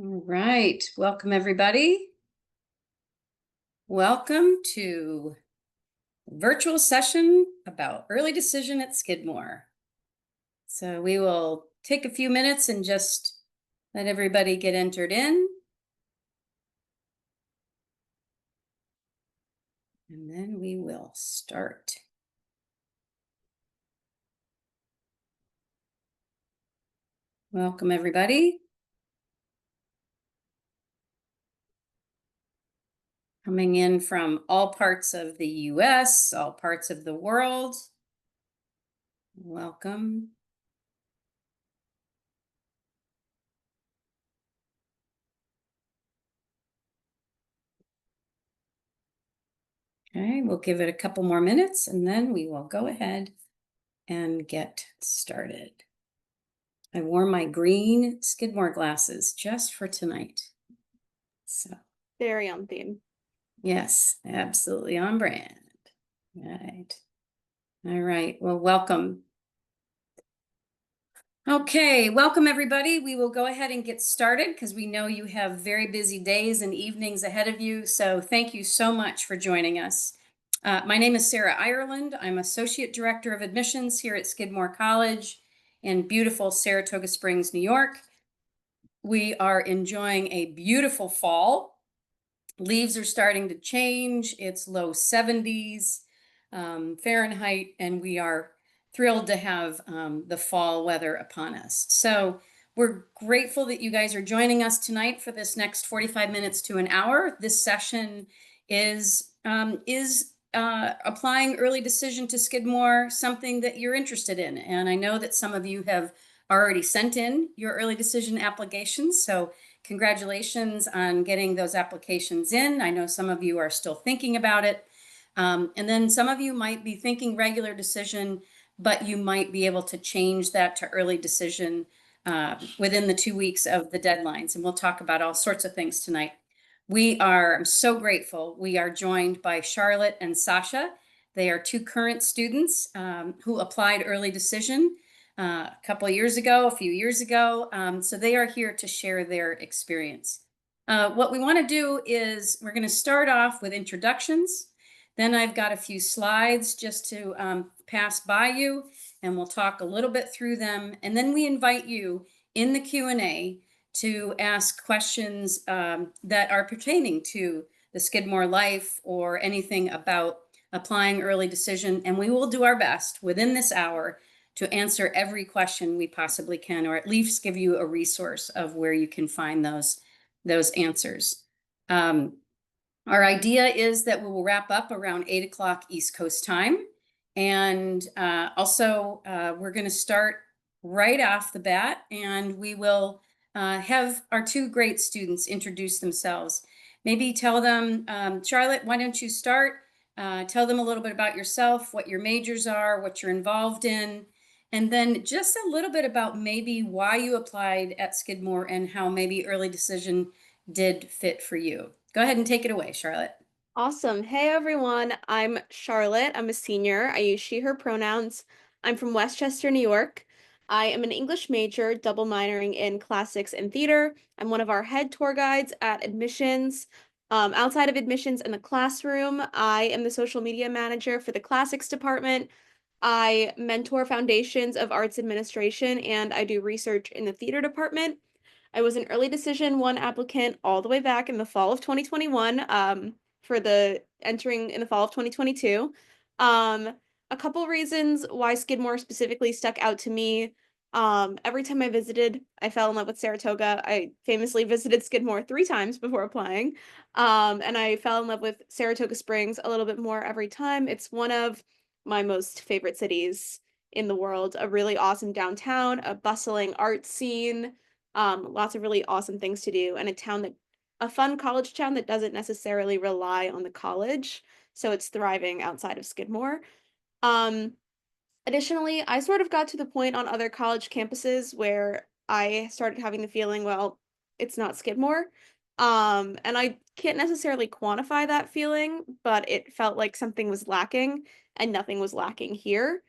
All right. Welcome, everybody. Welcome to a virtual session about early decision at Skidmore. So we will take a few minutes and just let everybody get entered in. And then we will start. Welcome, everybody. Coming in from all parts of the US, all parts of the world. Welcome. Okay, we'll give it a couple more minutes and then we will go ahead and get started. I wore my green Skidmore glasses just for tonight. So, Very on theme. yes, absolutely on brand. Right. All right. Well, welcome. Okay, welcome everybody. We will go ahead and get started because we know you have very busy days and evenings ahead of you. So thank you so much for joining us. My name is Sarah Ireland. I'm Associate Director of Admissions here at Skidmore College in beautiful Saratoga Springs, New York. We are enjoying a beautiful fall. Leaves are starting to change. It's low 70s Fahrenheit, and we are thrilled to have the fall weather upon us. So we're grateful that you guys are joining us tonight for this next 45 minutes to an hour. This session is applying early decision to Skidmore, something that you're interested in. And I know that some of you have already sent in your early decision applications. So congratulations on getting those applications in. I know some of you are still thinking about it. And then some of you might be thinking regular decision, but you might be able to change that to early decision within the 2 weeks of the deadlines. And we'll talk about all sorts of things tonight. I'm so grateful. We are joined by Charlotte and Sasha. They are two current students who applied early decision a couple of years ago, a few years ago. So they are here to share their experience. What we want to do is we're going to start off with introductions. Then I've got a few slides just to pass by you, and we'll talk a little bit through them. And then we invite you in the Q&A to ask questions that are pertaining to the Skidmore life or anything about applying early decision. And we will do our best within this hour to answer every question we possibly can, or at least give you a resource of where you can find those answers. Our idea is that we will wrap up around 8 o'clock East Coast time. And also, we're going to start right off the bat, and we will have our two great students introduce themselves. Maybe tell them, Charlotte, why don't you start? Tell them a little bit about yourself, what your majors are, what you're involved in, and then just a little bit about maybe why you applied at Skidmore and how maybe early decision did fit for you. Go ahead and take it away, Charlotte. Awesome. Hey everyone, I'm Charlotte. I'm a senior. I use she, her pronouns. I'm from Westchester, New York. I am an English major, double minoring in classics and theater. I'm one of our head tour guides at admissions. Outside of admissions in the classroom, I am the social media manager for the classics department. I mentor foundations of arts administration and I do research in the theater department. I was an early decision one applicant all the way back in the fall of 2021 for the entering in the fall of 2022. A couple reasons why Skidmore specifically stuck out to me. Every time I visited, I fell in love with Saratoga. I famously visited Skidmore 3 times before applying. And I fell in love with Saratoga Springs a little bit more every time. It's one of my most favorite cities in the world, a really awesome downtown, a bustling art scene, lots of really awesome things to do, and a fun college town that doesn't necessarily rely on the college, so it's thriving outside of Skidmore. Um, Additionally, I sort of got to the point on other college campuses where I started having the feeling, well, it's not Skidmore. And I can't necessarily quantify that feeling, but it felt like something was lacking and nothing was lacking here.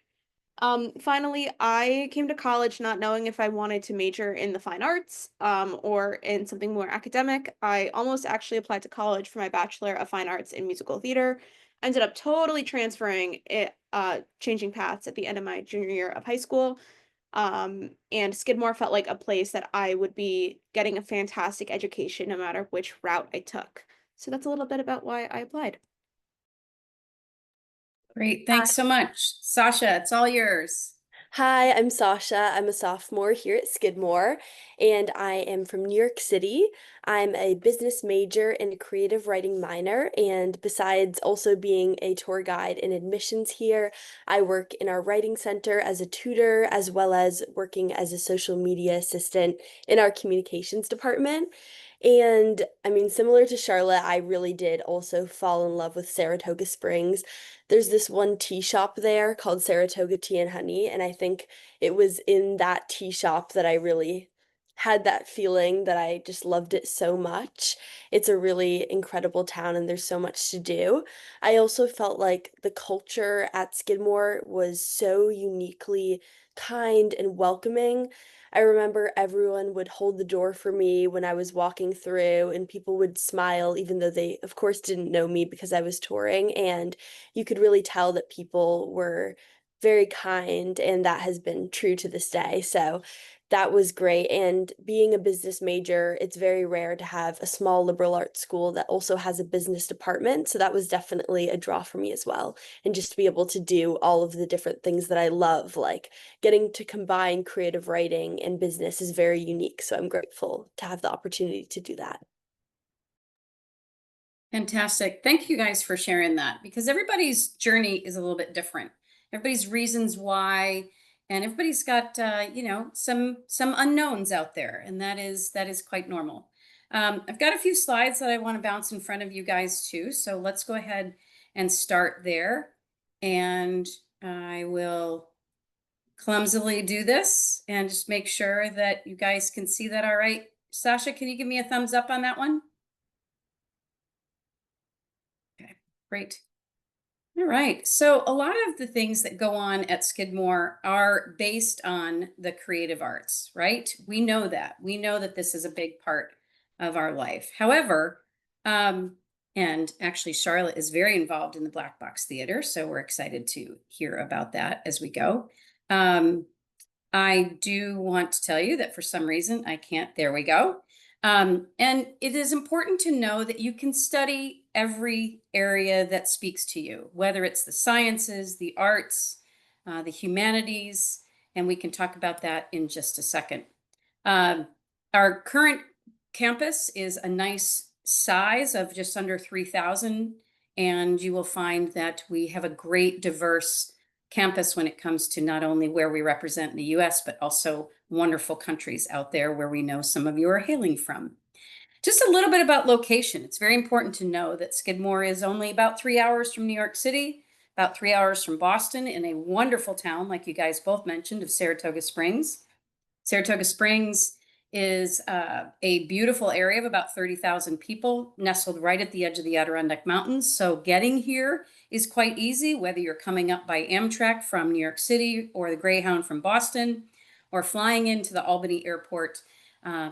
Finally, I came to college not knowing if I wanted to major in the fine arts, or in something more academic. I almost actually applied to college for my Bachelor of Fine Arts in Musical Theater. Ended up totally transferring it, changing paths at the end of my junior year of high school. And Skidmore felt like a place that I would be getting a fantastic education no matter which route I took. So that's a little bit about why I applied. Great. Thanks so much. Sasha, it's all yours. Hi, I'm Sasha. I'm a sophomore here at Skidmore, and I am from New York City. I'm a business major and a creative writing minor, and besides also being a tour guide and admissions here, I work in our writing center as a tutor, as well as working as a social media assistant in our communications department. And I mean, similar to Charlotte, I really did also fall in love with Saratoga Springs. There's this one tea shop there called Saratoga Tea and Honey, and I think it was in that tea shop that I really had that feeling that I just loved it so much. It's a really incredible town and there's so much to do. I also felt like the culture at Skidmore was so uniquely kind and welcoming. I remember everyone would hold the door for me when I was walking through, and people would smile, even though they, of course, didn't know me because I was touring. And you could really tell that people were very kind, and that has been true to this day. So that was great. And being a business major, it's very rare to have a small liberal arts school that also has a business department. So that was definitely a draw for me as well. And just to be able to do all of the different things that I love, like getting to combine creative writing and business, is very unique. So I'm grateful to have the opportunity to do that. Fantastic. Thank you guys for sharing that because everybody's journey is a little bit different. Everybody's reasons why, and everybody's got some unknowns out there, and that is quite normal. I've got a few slides that I want to bounce in front of you guys too. So let's go ahead and start there. And I will clumsily do this and just make sure that you guys can see that all right. Sasha, can you give me a thumbs up on that one? Okay, great. All right. So a lot of the things that go on at Skidmore are based on the creative arts, right? We know that. We know that this is a big part of our life. However, and actually Charlotte is very involved in the Black Box Theater, so we're excited to hear about that as we go. I do want to tell you that for some reason I can't, there we go. And it is important to know that you can study every area that speaks to you, whether it's the sciences, the arts, the humanities, and we can talk about that in just a second. Um, our current campus is a nice size of just under 3,000, and you will find that we have a great diverse campus when it comes to not only where we represent in the US, but also wonderful countries out there where we know some of you are hailing from. Just a little bit about location. It's very important to know that Skidmore is only about 3 hours from New York City, about 3 hours from Boston, in a wonderful town, like you guys both mentioned, of Saratoga Springs. Saratoga Springs is a beautiful area of about 30,000 people, nestled right at the edge of the Adirondack Mountains. So getting here is quite easy, whether you're coming up by Amtrak from New York City or the Greyhound from Boston, or flying into the Albany Airport.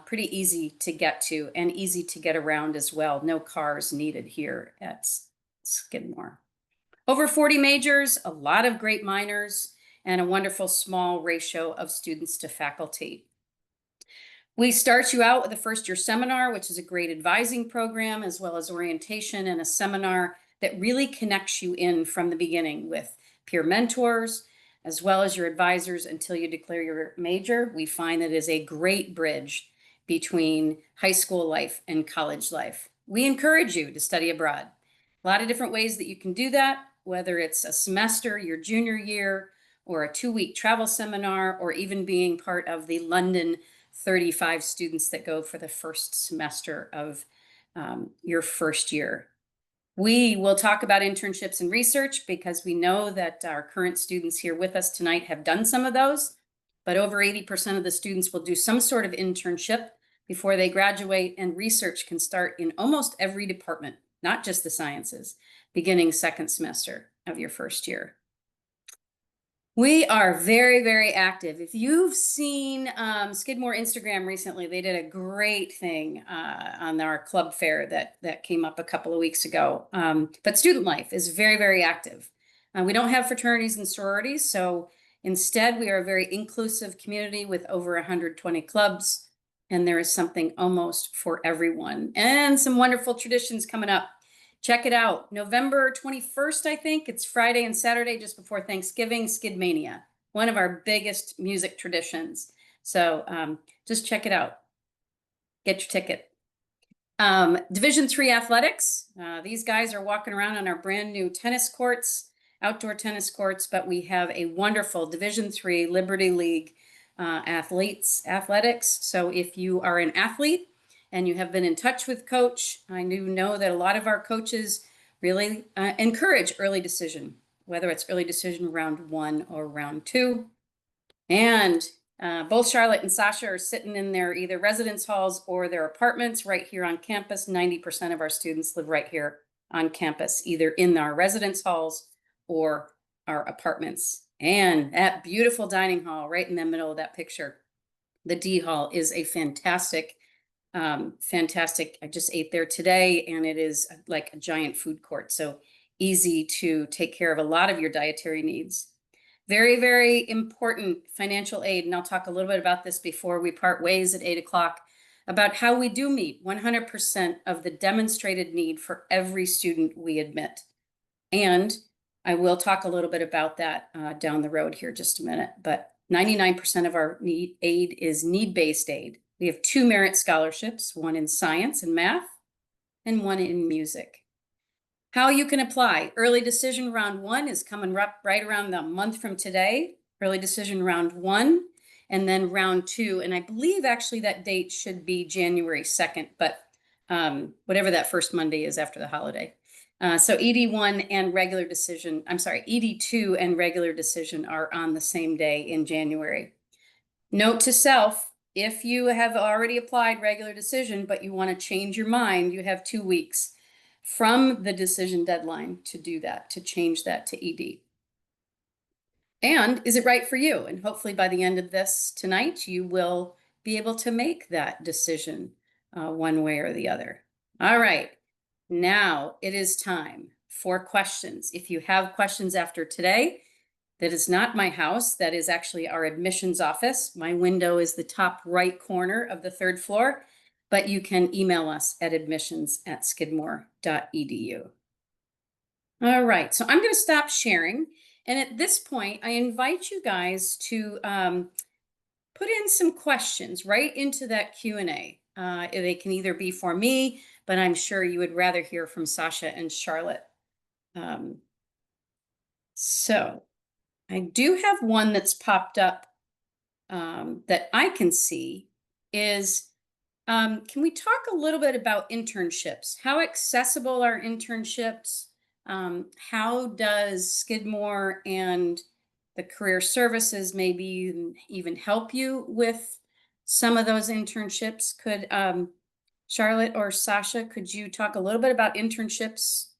Pretty easy to get to and easy to get around as well. No cars needed here at Skidmore. Over 40 majors, a lot of great minors, and a wonderful small ratio of students to faculty. We start you out with a first year seminar, which is a great advising program, as well as orientation and a seminar that really connects you in from the beginning with peer mentors, as well as your advisors until you declare your major. We find that it is a great bridge between high school life and college life. We encourage you to study abroad. A lot of different ways that you can do that, whether it's a semester, your junior year, or a 2-week travel seminar, or even being part of the London 35 students that go for the first semester of your first year. We will talk about internships and research because we know that our current students here with us tonight have done some of those, but over 80% of the students will do some sort of internship before they graduate, and research can start in almost every department, not just the sciences, beginning second semester of your first year. We are very, very active. If you've seen Skidmore Instagram recently, they did a great thing on our club fair that came up a couple of weeks ago. But student life is very, very active. We don't have fraternities and sororities, so instead we are a very inclusive community with over 120 clubs, and there is something almost for everyone, and some wonderful traditions coming up. Check it out. November 21st, I think. It's Friday and Saturday just before Thanksgiving, Skidmania, one of our biggest music traditions. So just check it out. Get your ticket. Division III athletics. These guys are walking around on our brand new tennis courts, outdoor tennis courts, but we have a wonderful Division III Liberty League athletics. So if you are an athlete and you have been in touch with coach, I do know that a lot of our coaches really encourage early decision, whether it's early decision round 1 or round 2. And both Charlotte and Sasha are sitting in their either residence halls or their apartments right here on campus. 90% of our students live right here on campus, either in our residence halls or our apartments. And that beautiful dining hall right in the middle of that picture, the D hall, is a fantastic, fantastic. I just ate there today, and it is like a giant food court. So easy to take care of a lot of your dietary needs. Very, very important financial aid. And I'll talk a little bit about this before we part ways at 8 o'clock, about how we do meet 100% of the demonstrated need for every student we admit. And I will talk a little bit about that down the road here just a minute, but 99% of our aid is need-based aid. We have 2 merit scholarships, one in science and math and one in music. How you can apply. Early decision round 1 is coming right around the month from today. Early decision round 1, and then round 2. And I believe actually that date should be January 2nd, but whatever that first Monday is after the holiday. So ED1 and regular decision, I'm sorry, ED2 and regular decision are on the same day in January. Note to self, if you have already applied regular decision, but you want to change your mind, you have 2 weeks from the decision deadline to do that, to change that to ED. And is it right for you? And hopefully by the end of this tonight, you will be able to make that decision one way or the other. All right, now it is time for questions. If you have questions after today, that is not my house. That is actually our admissions office. My window is the top right corner of the 3rd floor, but you can email us at admissions@skidmore.edu. All right, so I'm going to stop sharing. And at this point, I invite you guys to put in some questions right into that Q&A. They can either be for me, but I'm sure you would rather hear from Sasha and Charlotte. So I do have one that's popped up that I can see is, can we talk a little bit about internships? How accessible are internships? How does Skidmore and the career services maybe even help you with some of those internships? Could Charlotte or Sasha, could you talk a little bit about internships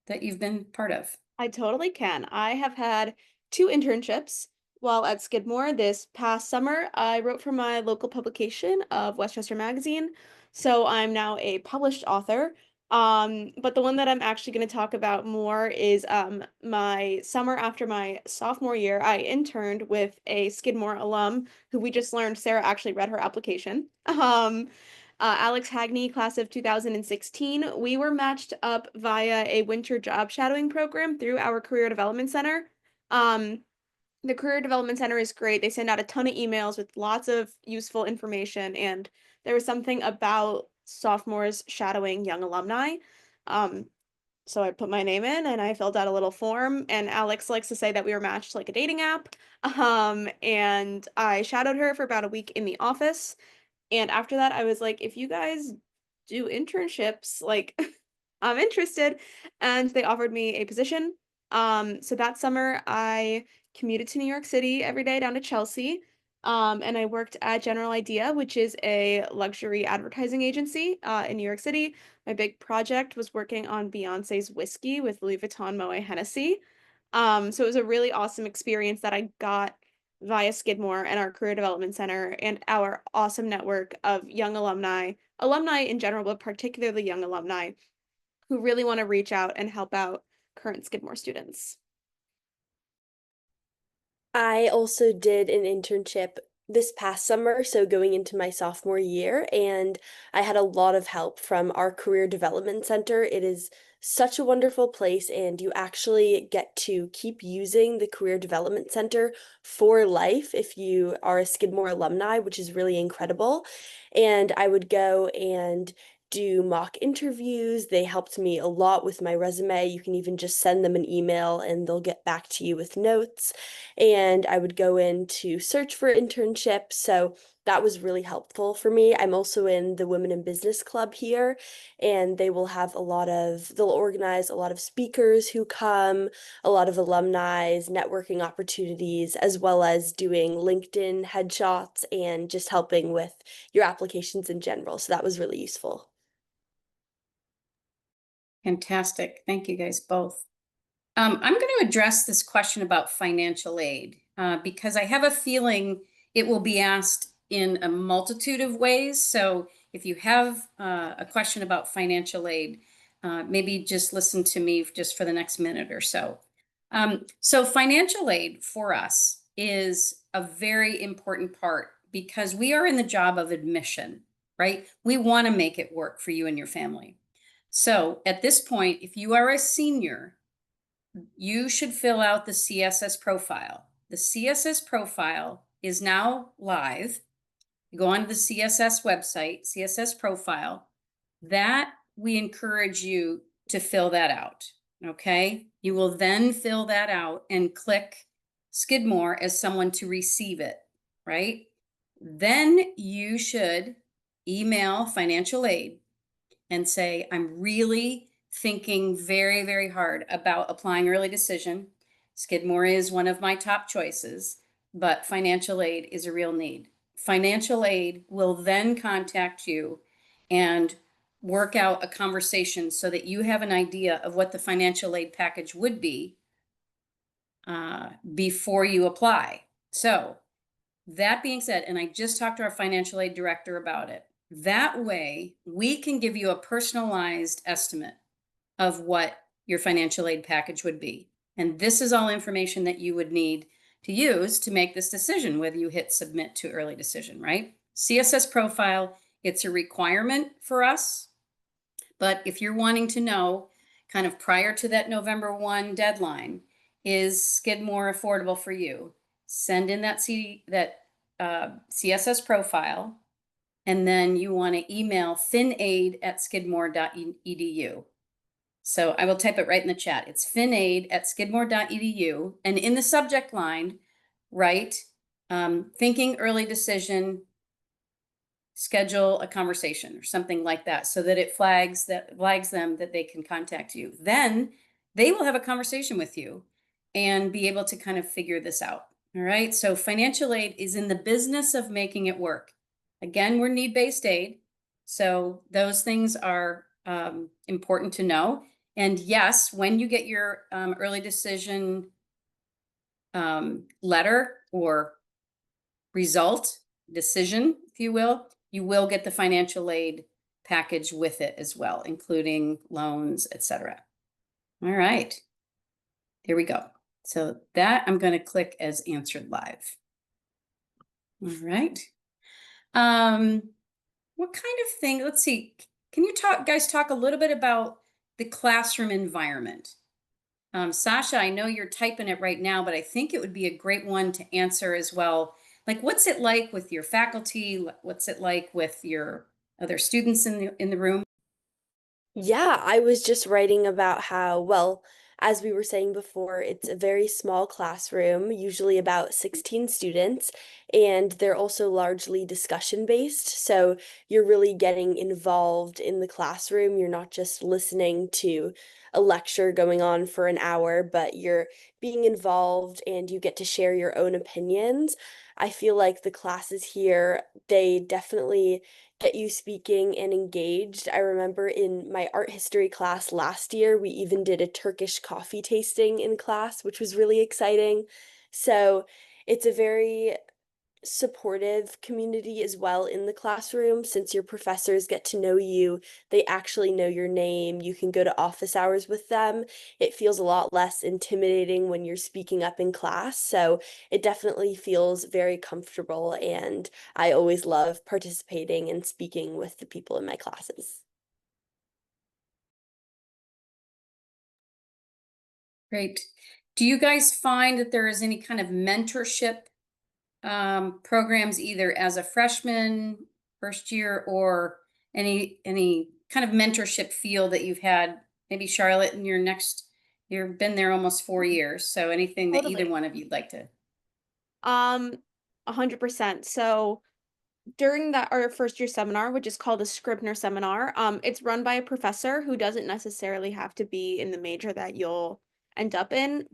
that you've been part of? I totally can. I have had 2 internships while at Skidmore. This past summer, I wrote for my local publication of Westchester Magazine, so I'm now a published author. But the one that I'm actually going to talk about more is my summer after my sophomore year. I interned with a Skidmore alum who we just learned Sarah actually read her application. Alex Hagney, class of 2016. We were matched up via a winter job shadowing program through our Career Development Center. The Career Development Center is great. They send out a ton of emails with lots of useful information, and there was something about sophomores shadowing young alumni. So I put my name in and I filled out a little form, and Alex likes to say that we were matched like a dating app. And I shadowed her for about a week in the office. And after that, I was like, if you guys do internships, like I'm interested. And they offered me a position. So that summer I commuted to New York City every day down to Chelsea. And I worked at General Idea, which is a luxury advertising agency in New York City. My big project was working on Beyonce's whiskey with Louis Vuitton Moet Hennessy. So it was a really awesome experience that I got via Skidmore and our Career Development Center and our awesome network of young alumni in general, but particularly young alumni who really want to reach out and help out current Skidmore students. I also did an internship this past summer, so going into my sophomore year, and I had a lot of help from our Career Development Center. It is such a wonderful place, and you actually get to keep using the Career Development Center for life if you are a Skidmore alumni, which is really incredible. And I would go and do mock interviews. They helped me a lot with my resume. You can even just send them an email and they'll get back to you with notes. And I would go in to search for internships. So that was really helpful for me. I'm also in the Women in Business Club here, and they'll organize a lot of speakers who come, a lot of alumni, networking opportunities, as well as doing LinkedIn headshots and just helping with your applications in general. So that was really useful. Fantastic. Thank you guys both. I'm going to address this question about financial aid because I have a feeling it will be asked in a multitude of ways. So if you have a question about financial aid, maybe just listen to me just for the next minute or so. So financial aid for us is a very important part because we are in the job of admission, right? We want to make it work for you and your family. So at this point, if you are a senior, you should fill out the CSS profile. The CSS profile is now live. You go onto the CSS website, CSS profile. That we encourage you to fill that out. Okay. You will then fill that out and click Skidmore as someone to receive it, right? Then you should email financial aid and say, I'm really thinking very, very hard about applying early decision. Skidmore is one of my top choices, but financial aid is a real need. Financial aid will then contact you and work out a conversation so that you have an idea of what the financial aid package would be before you apply. So that being said, and I just talked to our financial aid director about it, that way we can give you a personalized estimate of what your financial aid package would be. And this is all information that you would need to use to make this decision, whether you hit submit to early decision, right? CSS profile, it's a requirement for us. But if you're wanting to know kind of prior to that November 1 deadline, is Skidmore affordable for you? Send in that CSS profile, and then you want to email finaid@skidmore.edu. So I will type it right in the chat. It's finaid@skidmore.edu, and in the subject line, write thinking early decision, schedule a conversation or something like that, so that it flags them that they can contact you. Then they will have a conversation with you and be able to kind of figure this out. All right. So financial aid is in the business of making it work. Again, we're need-based aid. So those things are important to know. And yes, when you get your early decision letter or decision, if you will get the financial aid package with it as well, including loans, etc. All right, here we go. So that I'm going to click as answered live. All right. What kind of thing? Let's see. Can you guys talk a little bit about the classroom environment? Sasha, I know you're typing it right now, but I think it would be a great one to answer as well. Like, what's it like with your faculty? What's it like with your other students in the room? Yeah, I was just writing about how, well, as we were saying before, it's a very small classroom, usually about 16 students, and they're also largely discussion based. So you're really getting involved in the classroom. You're not just listening to a lecture going on for an hour, but you're being involved and you get to share your own opinions. I feel like the classes here, they definitely get you speaking and engaged. I remember in my art history class last year, we even did a Turkish coffee tasting in class, which was really exciting. So it's a very supportive community as well in the classroom since your professors get to know you. They actually know your name. You can go to office hours with them. It feels a lot less intimidating when you're speaking up in class. So it definitely feels very comfortable, and I always love participating and speaking with the people in my classes. Great. Do you guys find that there is any kind of mentorship programs either as a freshman, first year, or any kind of mentorship field that you've had? Maybe Charlotte, in your next, you've been there almost 4 years. So anything that either Totally. one of you'd like to? 100%. So during that our first year seminar, which is called a Scribner seminar, it's run by a professor who doesn't necessarily have to be in the major that you'll end up in.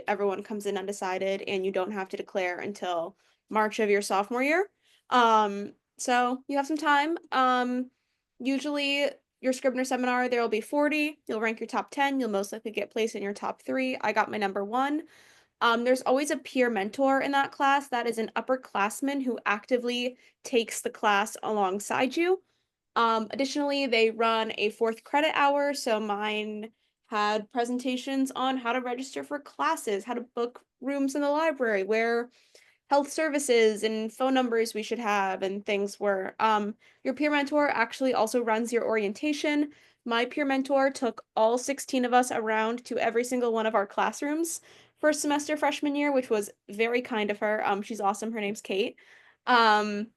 Everyone comes in undecided, and you don't have to declare until March of your sophomore year. So you have some time. Usually your Scribner seminar, there will be 40. You'll rank your top 10. You'll most likely get placed in your top 3. I got my number 1. There's always a peer mentor in that class that is an upperclassman who actively takes the class alongside you. Additionally, they run a 4th credit hour, so mine had presentations on how to register for classes, how to book rooms in the library, where health services and phone numbers we should have and things were. Your peer mentor actually also runs your orientation. My peer mentor took all 16 of us around to every single one of our classrooms first semester freshman year, which was very kind of her. She's awesome. Her name's Kate. Um,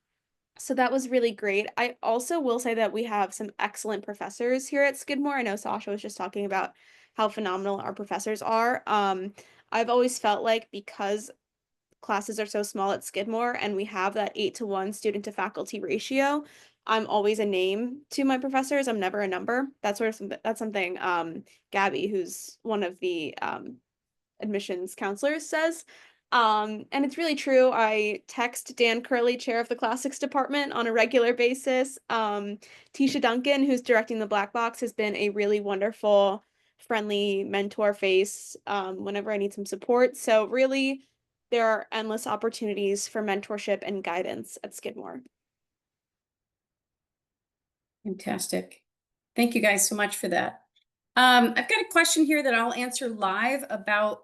so that was really great. I also will say that we have some excellent professors here at Skidmore. I know Sasha was just talking about how phenomenal our professors are. I've always felt like because classes are so small at Skidmore and we have that 8-to-1 student to faculty ratio, I'm always a name to my professors. I'm never a number. That's something Gabby, who's one of the admissions counselors, says. And it's really true. I text Dan Curley, chair of the classics department, on a regular basis. Tisha Duncan, who's directing the Black Box, has been a really wonderful, friendly mentor face whenever I need some support. So really, there are endless opportunities for mentorship and guidance at Skidmore. Fantastic. Thank you guys so much for that. I've got a question here that I'll answer live about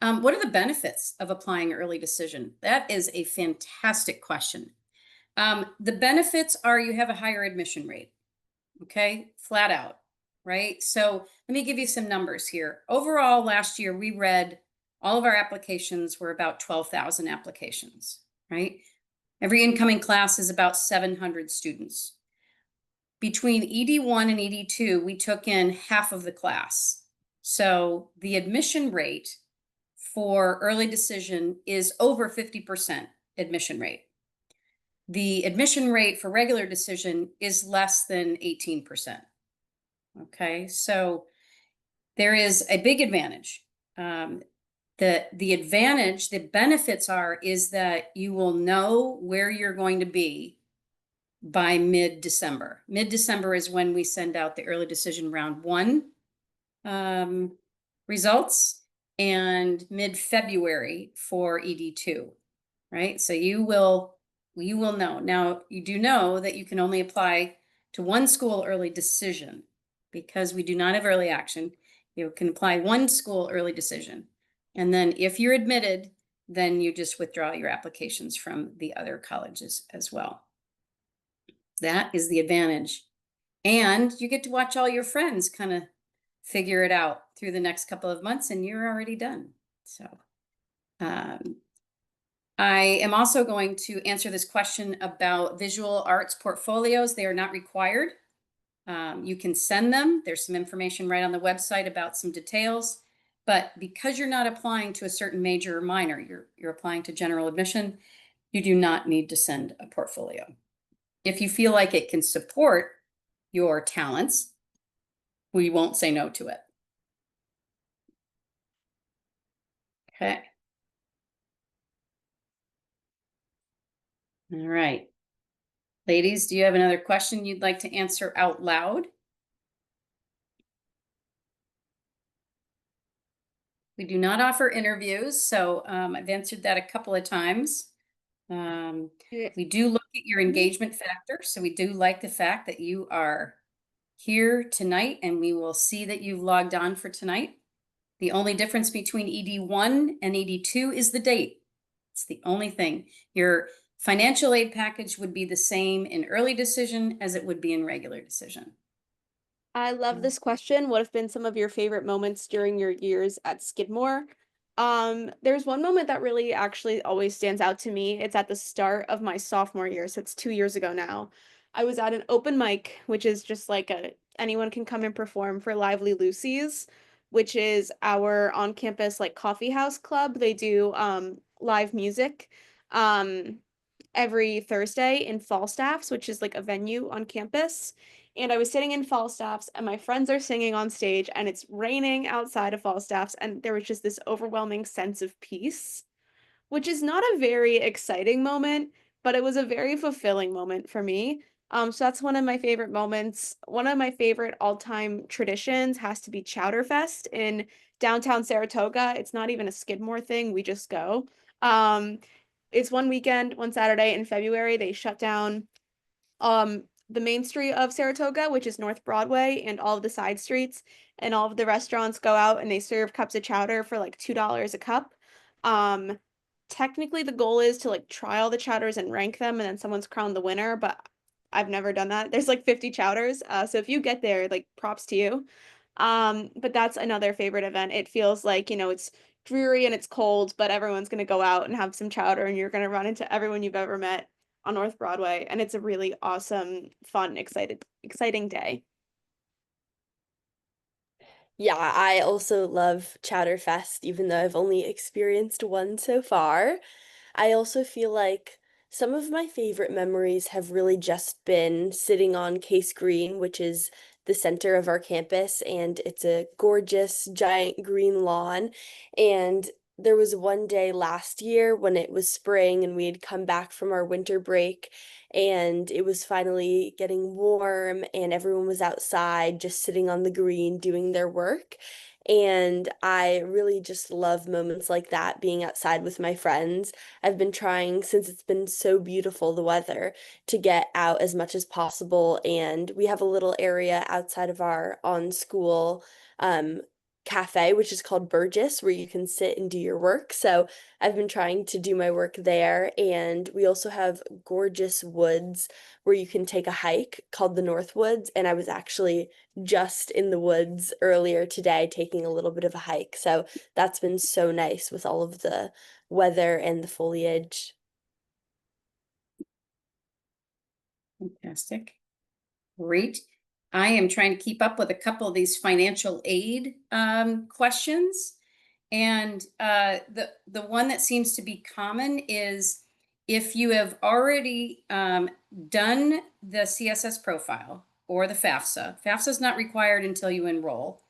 what are the benefits of applying early decision? That is a fantastic question. The benefits are you have a higher admission rate, okay? Flat out, right? So let me give you some numbers here. Overall, last year, we read all of our applications were about 12,000 applications, right? Every incoming class is about 700 students. Between ED1 and ED2, we took in half of the class. So the admission rate for early decision is over 50% admission rate. The admission rate for regular decision is less than 18%. Okay, so there is a big advantage. The advantage, the benefits is that you will know where you're going to be by mid-December. Mid-December is when we send out the early decision round 1 results, and mid-February for ED2, right? So you will know. Now, you do know that you can only apply to one school early decision because we do not have early action. You can apply one school early decision. And then if you're admitted, then you just withdraw your applications from the other colleges as well. That is the advantage. And you get to watch all your friends kind of figure it out through the next couple of months, and you're already done. So I am also going to answer this question about visual arts portfolios. They are not required. You can send them. There's some information right on the website about some details. But because you're not applying to a certain major or minor, you're applying to general admission, you do not need to send a portfolio. If you feel like it can support your talents, we won't say no to it. Okay. All right. Ladies, do you have another question you'd like to answer out loud? We do not offer interviews, so I've answered that a couple of times. We do look at your engagement factor, so we do like the fact that you are here tonight, and we will see that you've logged on for tonight. The only difference between ED1 and ED2 is the date. It's the only thing. Your financial aid package would be the same in early decision as it would be in regular decision. I love this question. What have been some of your favorite moments during your years at Skidmore? There's one moment that really actually always stands out to me. It's at the start of my sophomore year, so it's 2 years ago now. I was at an open mic, which is just like a anyone can come and perform for Lively Lucy's, which is our on-campus like coffee house club. They do live music every Thursday in Falstaffs, which is like a venue on campus. And I was sitting in Falstaffs, and my friends are singing on stage, and it's raining outside of Falstaffs, and there was just this overwhelming sense of peace, which is not a very exciting moment, but it was a very fulfilling moment for me. So that's one of my favorite moments. One of my favorite all-time traditions has to be Chowder Fest in downtown Saratoga. It's not even a Skidmore thing, we just go. Um, it's one weekend, one Saturday in February. They shut down the main street of Saratoga, which is North Broadway, and all of the side streets, and all of the restaurants go out and they serve cups of chowder for like $2 a cup. Um, Technically the goal is to like try all the chowders and rank them, and then someone's crowned the winner, but I've never done that. There's like 50 chowders. So if you get there, like props to you. But that's another favorite event. It feels like, it's dreary and it's cold, but everyone's gonna go out and have some chowder, and you're gonna run into everyone you've ever met on North Broadway, and it's a really awesome, fun, exciting day. Yeah, I also love Chowder Fest, even though I've only experienced one so far. I also feel like some of my favorite memories have really just been sitting on Case Green, which is the center of our campus, and it's a gorgeous giant green lawn. And there was one day last year when it was spring and we had come back from our winter break, and it was finally getting warm and everyone was outside just sitting on the green doing their work. And I really just love moments like that, being outside with my friends. I've been trying, since it's been so beautiful, the weather, to get out as much as possible. And we have a little area outside of our on school cafe, which is called Burgess, where you can sit and do your work. So I've been trying to do my work there. And we also have gorgeous woods where you can take a hike called the North Woods. And I was actually just in the woods earlier today taking a little bit of a hike. So that's been so nice with all of the weather and the foliage. Fantastic. Great. I am trying to keep up with a couple of these financial aid questions. And the one that seems to be common is if you have already done the CSS profile or the FAFSA. FAFSA is not required until you enroll.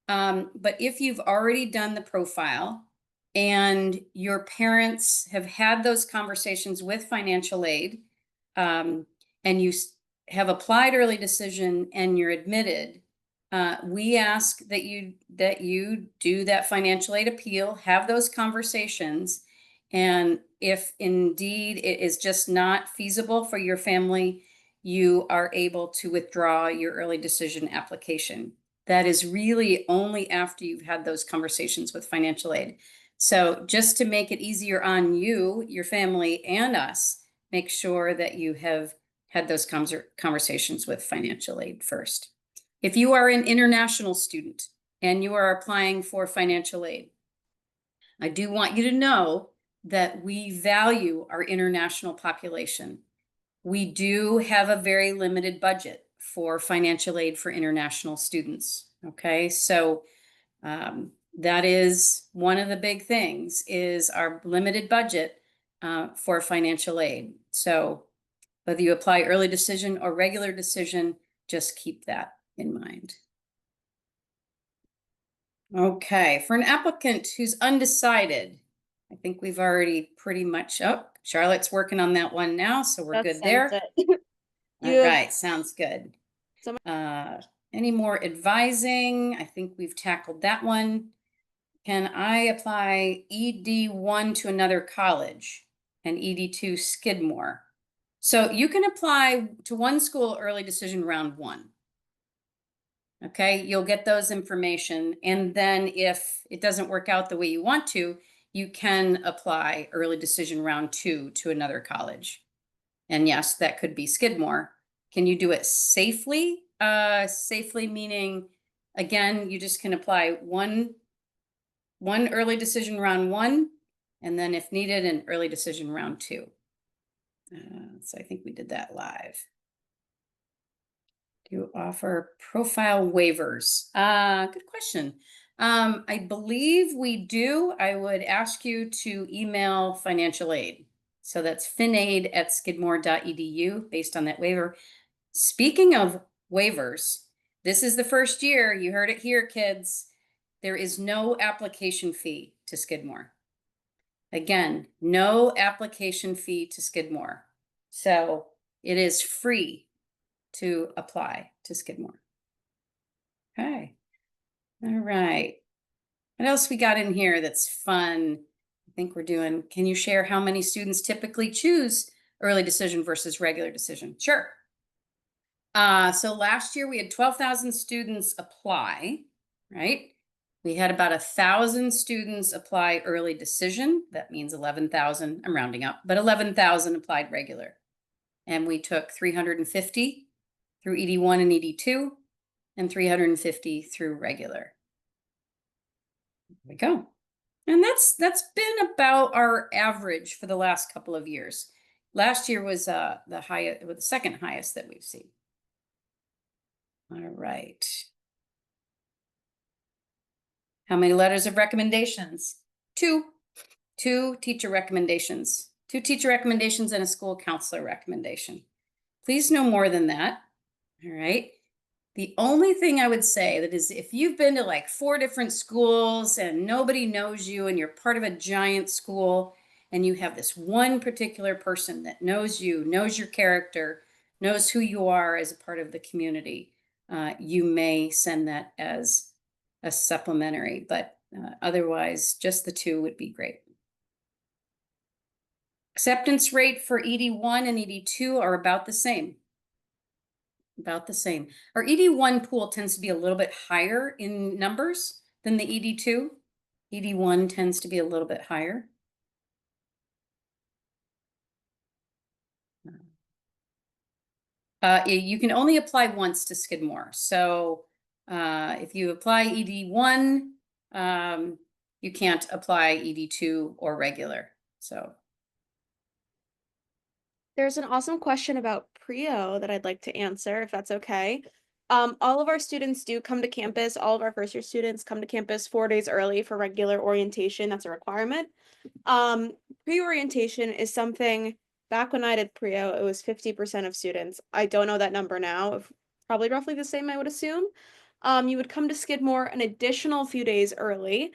But if you've already done the profile and your parents have had those conversations with financial aid, and you have applied early decision and you're admitted, we ask that you do that financial aid appeal, have those conversations, and if indeed it is just not feasible for your family, you are able to withdraw your early decision application. That is really only after you've had those conversations with financial aid. So just to make it easier on you, your family, and us, make sure that you have had those conversations with financial aid first. If you are an international student and you are applying for financial aid, I do want you to know that we value our international population. We do have a very limited budget for financial aid for international students. Okay, so that is one of the big things is our limited budget for financial aid. So whether you apply early decision or regular decision, just keep that in mind. Okay, for an applicant who's undecided, I think we've already pretty much, oh, Charlotte's working on that one now, so we're That good sent there. it. All You have right, sounds good. some- Any more advising? I think we've tackled that one. Can I apply ED1 to another college and ED2 Skidmore? So you can apply to one school early decision round one. Okay, you'll get those information. And then if it doesn't work out the way you want to, you can apply early decision round two to another college. And yes, that could be Skidmore. Can you do it safely? Safely meaning, again, you just can apply one early decision round one, and then if needed, an early decision round two. So I think we did that live. Do you offer profile waivers? Good question. I believe we do. I would ask you to email financial aid. So that's finaid@skidmore.edu based on that waiver. Speaking of waivers, this is the first year, you heard it here, kids. There is no application fee to Skidmore. Again, no application fee to Skidmore. So it is free to apply to Skidmore. Okay. All right. What else we got in here that's fun? I think we're doing, can you share how many students typically choose early decision versus regular decision? Sure. So last year we had 12,000 students apply, right? We had about 1,000 students apply early decision. That means 11,000, I'm rounding up, but 11,000 applied regular. And we took 350 through ED1 and ED2 and 350 through regular. There we go. And that's been about our average for the last couple of years. Last year was the second highest that we've seen. All right. How many letters of recommendations? Two teacher recommendations. 2 teacher recommendations and a school counselor recommendation. Please no more than that. All right. The only thing I would say that is if you've been to like 4 different schools and nobody knows you and you're part of a giant school and you have this one particular person that knows you, knows your character, knows who you are as a part of the community, you may send that as a supplementary, but otherwise just the 2 would be great. Acceptance rate for ED1 and ED2 are about the same. About the same. Our ED1 pool tends to be a little bit higher in numbers than the ED2. ED1 tends to be a little bit higher. You can only apply once to Skidmore. So if you apply ED1, you can't apply ED2 or regular. So There's an awesome question about Prio that I'd like to answer, if that's okay. All of our students do come to campus. All of our first year students come to campus 4 days early for regular orientation. That's a requirement. Pre-orientation is something, back when I did Prio, it was 50% of students. I don't know that number now, probably roughly the same, I would assume. You would come to Skidmore an additional few days early.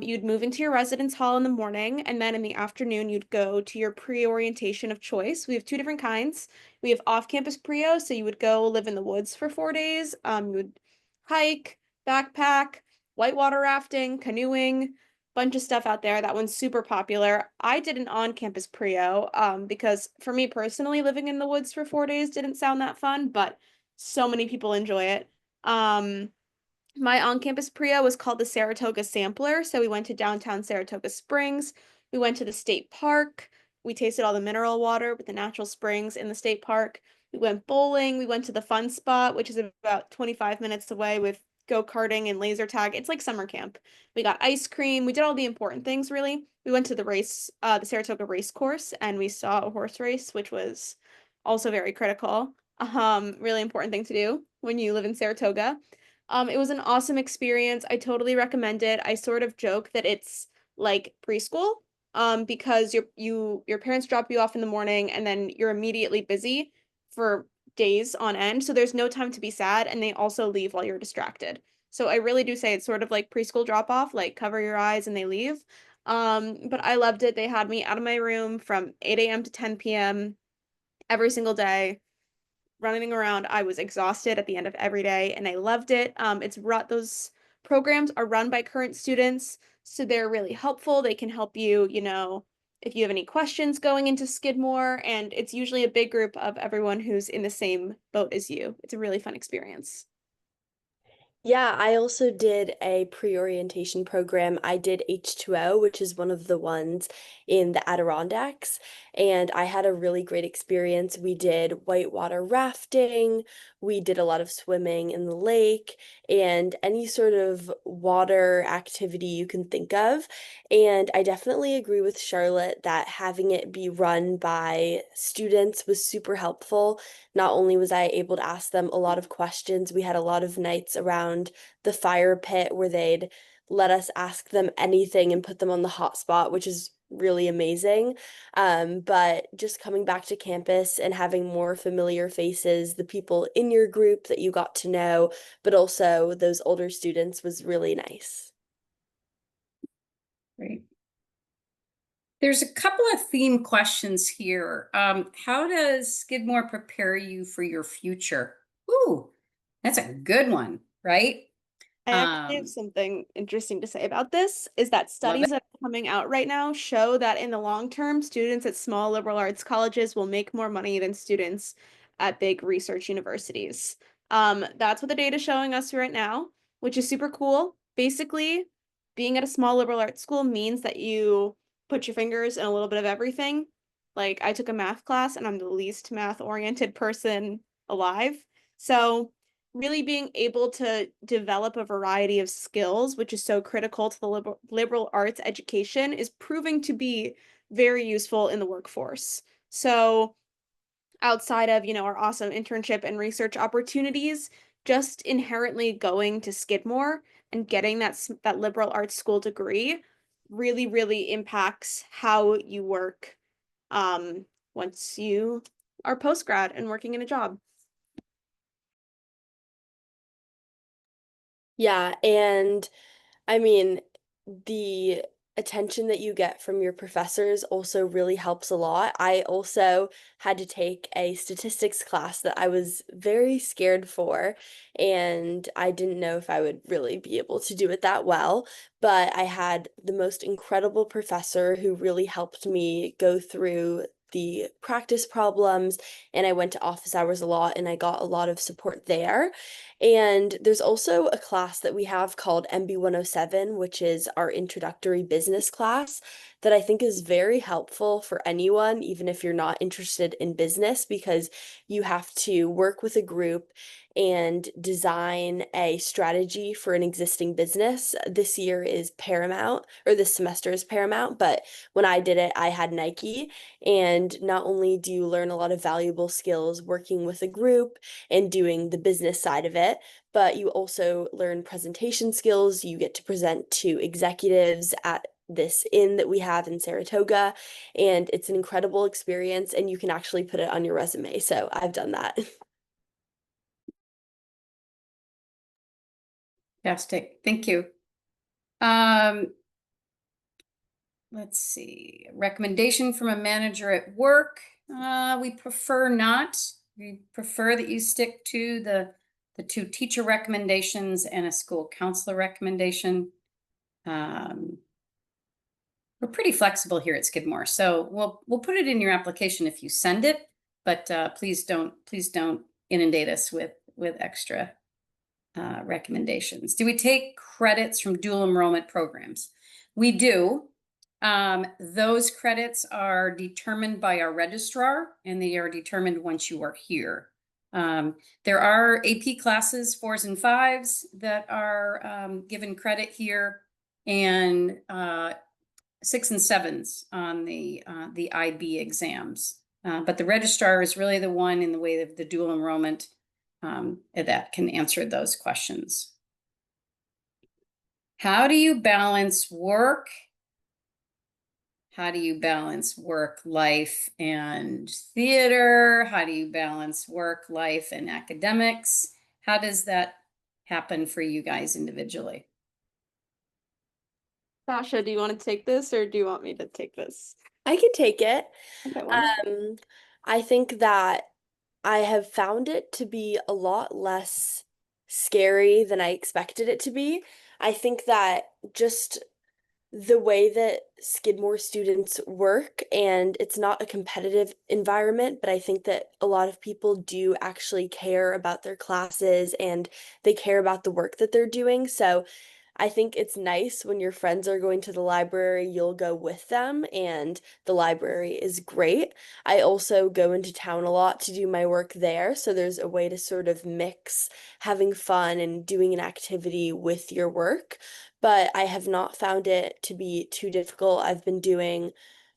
You'd move into your residence hall in the morning, and then in the afternoon, you'd go to your pre-orientation of choice. We have 2 different kinds. We have off-campus Prio, so you would go live in the woods for 4 days. You would hike, backpack, whitewater rafting, canoeing, bunch of stuff out there. That one's super popular. I did an on-campus Prio, because for me personally, living in the woods for 4 days didn't sound that fun, but so many people enjoy it. My on-campus Prio was called the Saratoga Sampler. So we went to downtown Saratoga Springs. We went to the state park. We tasted all the mineral water with the natural springs in the state park. We went bowling. We went to the fun spot, which is about 25 minutes away with go-karting and laser tag. It's like summer camp. We got ice cream. We did all the important things, really. We went to the Saratoga race course, and we saw a horse race, which was also very critical. Really important thing to do when you live in Saratoga. It was an awesome experience. I totally recommend it. I sort of joke that it's like preschool, because your parents drop you off in the morning and then you're immediately busy for days on end. So there's no time to be sad, and they also leave while you're distracted. So I really do say it's sort of like preschool drop off, like cover your eyes and they leave. But I loved it. They had me out of my room from 8 a.m. to 10 p.m. every single day, running around. I was exhausted at the end of every day, and I loved it. Those programs are run by current students, so they're really helpful. They can help you, if you have any questions going into Skidmore, and it's usually a big group of everyone who's in the same boat as you. It's a really fun experience. Yeah, I also did a pre-orientation program. I did H2O, which is one of the ones in the Adirondacks, and I had a really great experience. We did whitewater rafting, we did a lot of swimming in the lake, and any sort of water activity you can think of. And I definitely agree with Charlotte that having it be run by students was super helpful. Not only was I able to ask them a lot of questions, we had a lot of nights around the fire pit where they'd let us ask them anything and put them on the hot spot, which is really amazing. But just coming back to campus and having more familiar faces, the people in your group that you got to know, but also those older students was really nice. Great. There's a couple of theme questions here. How does Skidmore prepare you for your future? Ooh, that's a good one, right? I actually have Um, something interesting to say about this, is that love it. studies that are coming out right now show that in the long term, students at small liberal arts colleges will make more money than students at big research universities. That's what the data is showing us right now, which is super cool. Basically, being at a small liberal arts school means that you put your fingers in a little bit of everything. Like I took a math class and I'm the least math-oriented person alive. So really being able to develop a variety of skills, which is so critical to the liberal arts education, is proving to be very useful in the workforce. So outside of, our awesome internship and research opportunities, just inherently going to Skidmore and getting that liberal arts school degree really, really impacts how you work once you are post-grad and working in a job. Yeah, and I mean, the attention that you get from your professors also really helps a lot. I also had to take a statistics class that I was very scared for, and I didn't know if I would really be able to do it that well. But I had the most incredible professor who really helped me go through the practice problems, and I went to office hours a lot, and I got a lot of support there. And there's also a class that we have called MB 107, which is our introductory business class that I think is very helpful for anyone, even if you're not interested in business, because you have to work with a group and design a strategy for an existing business. This year is Paramount, or this semester is Paramount, but when I did it, I had Nike. And not only do you learn a lot of valuable skills working with a group and doing the business side of it, but you also learn presentation skills. You get to present to executives at this inn that we have in Saratoga, and it's an incredible experience, and you can actually put it on your resume. So I've done that. Fantastic. Thank you. Um, let's see. Recommendation from a manager at work. We prefer not. We prefer that you stick to the two teacher recommendations and a school counselor recommendation. We're pretty flexible here at Skidmore, so we'll put it in your application if you send it, but please don't inundate us with extra recommendations. Do we take credits from dual enrollment programs? We do. Those credits are determined by our registrar, and they are determined once you are here. There are AP classes, 4s and 5s, that are given credit here, and 6 and 7s on the IB exams. But the registrar is really the one in the way of the dual enrollment that can answer those questions. How do you balance work? How do you balance work, life, and theater? How do you balance work, life, and academics? How does that happen for you guys individually? Sasha, do you want to take this or do you want me to take this? I could take it. Okay, wonderful. I think that I have found it to be a lot less scary than I expected it to be. I think that just the way that Skidmore students work, and it's not a competitive environment, but I think that a lot of people do actually care about their classes and they care about the work that they're doing. So I think it's nice when your friends are going to the library, you'll go with them, and the library is great. I also go into town a lot to do my work there, so there's a way to sort of mix having fun and doing an activity with your work. But I have not found it to be too difficult. I've been doing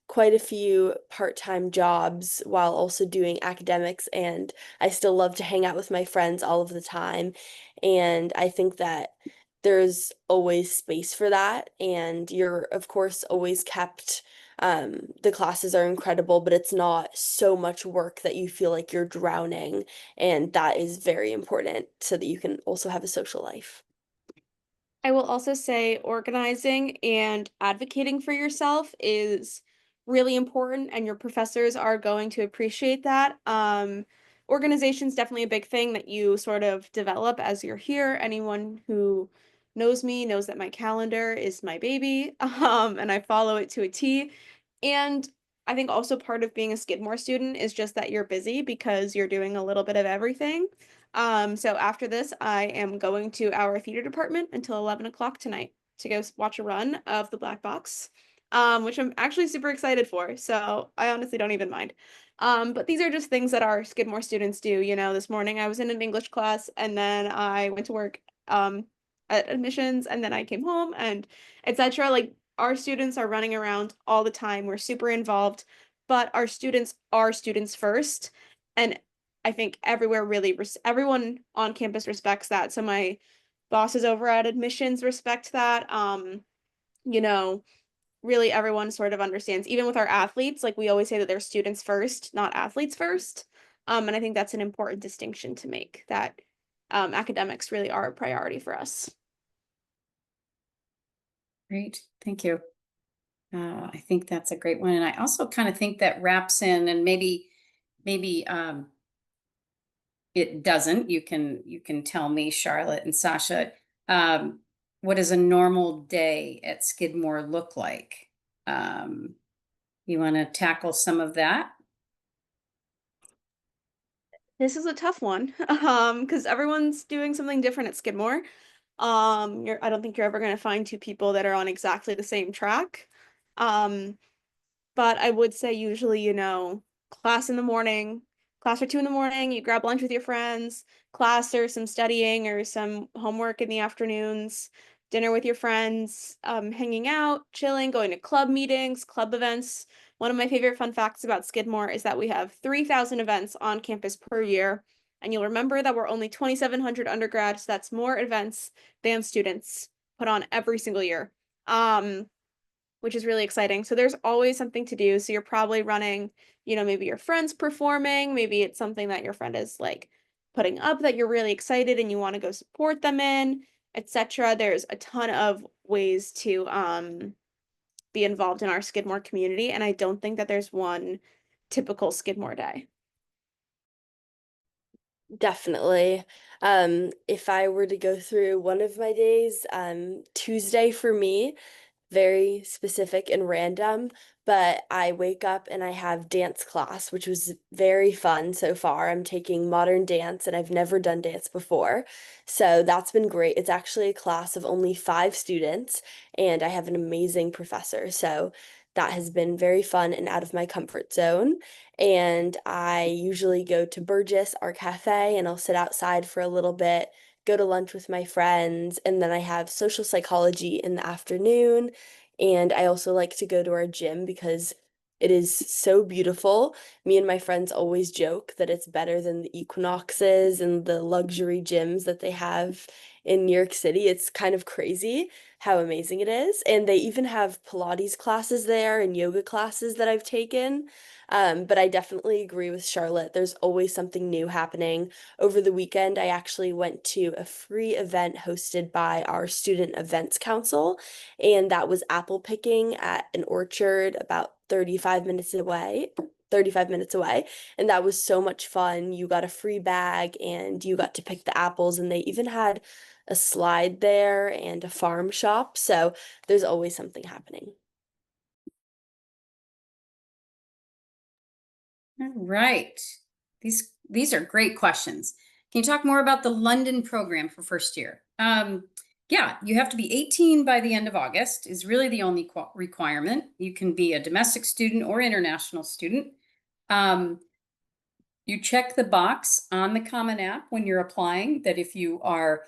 quite a few part-time jobs while also doing academics, and I still love to hang out with my friends all of the time. And I think that there's always space for that, and you're of course always kept the classes are incredible, but it's not so much work that you feel like you're drowning, and that is very important so that you can also have a social life. I will also say organizing and advocating for yourself is really important, and your professors are going to appreciate that. Organization is definitely a big thing that you sort of develop as you're here. Anyone who knows me knows that my calendar is my baby, and I follow it to a T. And I think also part of being a Skidmore student is just that you're busy because you're doing a little bit of everything. So after this, I am going to our theater department until 11 o'clock tonight to go watch a run of the Black Box, which I'm actually super excited for. So I honestly don't even mind. But these are just things that our Skidmore students do. You know, this morning I was in an English class and then I went to work at admissions and then I came home and etc. Like our students are running around all the time. We're super involved, but our students are students first. And I think everywhere really everyone on campus respects that. So my bosses over at admissions respect that. You know, really everyone sort of understands. Even with our athletes, like we always say that they're students first, not athletes first. And I think that's an important distinction to make that academics really are a priority for us. Great, thank you. I think that's a great one. And I also kind of think that wraps in, and maybe it doesn't. You can tell me, Charlotte and Sasha, um, what does a normal day at Skidmore look like? Um, you want to tackle some of that? This is a tough one, because everyone's doing something different at Skidmore. I don't think you're ever going to find two people that are on exactly the same track. Um, but I would say usually, class in the morning, class or two in the morning, you grab lunch with your friends, class or some studying or some homework in the afternoons, dinner with your friends, hanging out, chilling, going to club meetings, club events. One of my favorite fun facts about Skidmore is that we have 3,000 events on campus per year. And you'll remember that we're only 2,700 undergrads. So that's more events than students put on every single year. Which is really exciting. So there's always something to do. So you're probably running, maybe your friend's performing, maybe it's something that your friend is like putting up that you're really excited and you want to go support them in, etc. There's a ton of ways to be involved in our Skidmore community, and I don't think that there's one typical Skidmore day. Definitely. If I were to go through one of my days, Tuesday for me, very specific and random, but I wake up and I have dance class, which was very fun so far. I'm taking modern dance and I've never done dance before. So that's been great. It's actually a class of only 5 students, and I have an amazing professor. So that has been very fun and out of my comfort zone. And I usually go to Burgess, our cafe, and I'll sit outside for a little bit, go to lunch with my friends, and then I have social psychology in the afternoon. And I also like to go to our gym because it is so beautiful. Me and my friends always joke that it's better than the Equinoxes and the luxury gyms that they have in New York City. It's kind of crazy how amazing it is. And they even have Pilates classes there and yoga classes that I've taken. But I definitely agree with Charlotte. There's always something new happening. Over the weekend, I actually went to a free event hosted by our Student Events Council, and that was apple picking at an orchard about 35 minutes away. And that was so much fun. You got a free bag and you got to pick the apples, and they even had a slide there and a farm shop. So there's always something happening. All right. These are great questions. Can you talk more about the London program for first year? Yeah, you have to be 18 by the end of August is really the only requirement. You can be a domestic student or international student. You check the box on the Common App when you're applying that if you are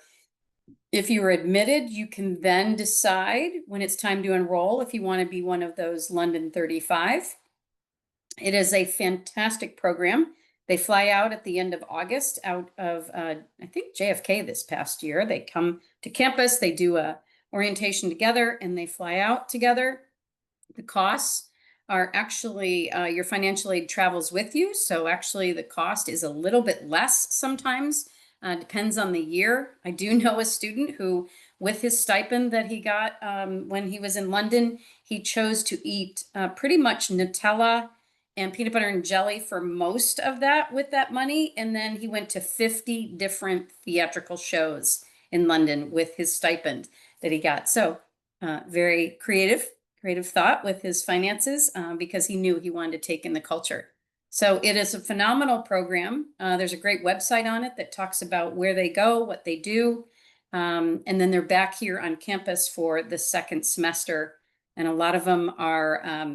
admitted, you can then decide when it's time to enroll if you want to be one of those London 35. It is a fantastic program. They fly out at the end of August out of, I think, JFK this past year. They come to campus, they do a orientation together, and they fly out together. The costs are actually, your financial aid travels with you. So actually the cost is a little bit less sometimes, depends on the year. I do know a student who, with his stipend that he got when he was in London, he chose to eat pretty much Nutella and peanut butter and jelly for most of that with that money. And then he went to 50 different theatrical shows in London with his stipend that he got. So very creative thought with his finances because he knew he wanted to take in the culture. So it is a phenomenal program. There's a great website on it that talks about where they go, what they do. And then they're back here on campus for the second semester. And a lot of them are